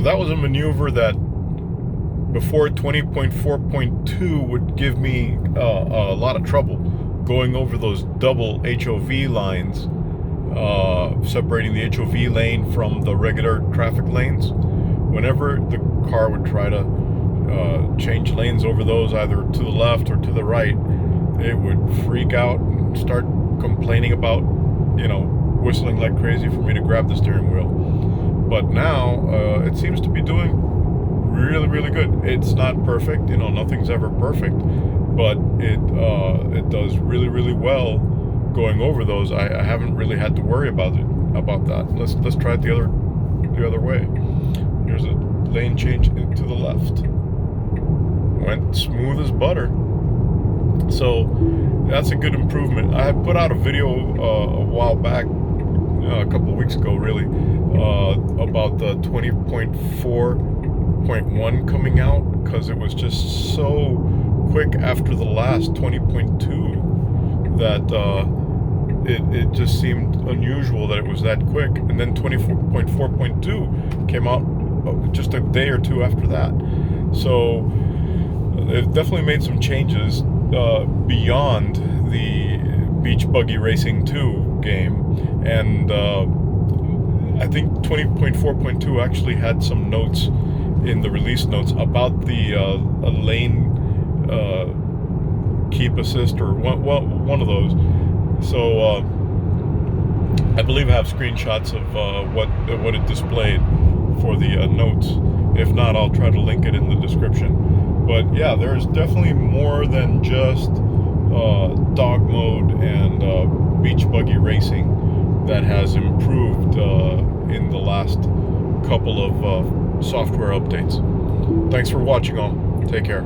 So that was a maneuver that before 20.4.2 would give me a lot of trouble going over those double HOV lines, separating the HOV lane from the regular traffic lanes. Whenever the car would try to change lanes over those, either to the left or to the right, it would freak out and start complaining about, whistling like crazy for me to grab the steering wheel. But now it seems to be doing really, really good. It's not perfect, nothing's ever perfect, but it does really, really well going over those. I haven't really had to worry about that. Let's try it the other way. Here's a lane change into the left. Went smooth as butter. So that's a good improvement. I had put out a video a while back, a couple of weeks ago really, about the 20.4.1 coming out, because it was just so quick after the last 20.2 that it just seemed unusual that it was that quick. And then 24.4.2 came out just a day or two after that. So they've definitely made some changes beyond the Beach Buggy Racing 2 game. And I think 20.4.2 actually had some notes in the release notes about the lane keep assist, or one of those. So I believe I have screenshots of what it displayed for the notes. If not, I'll try to link it in the description. But yeah, there's definitely more than just dog mode and beach buggy racing that has improved in the last couple of software updates. Thanks for watching all. Take care.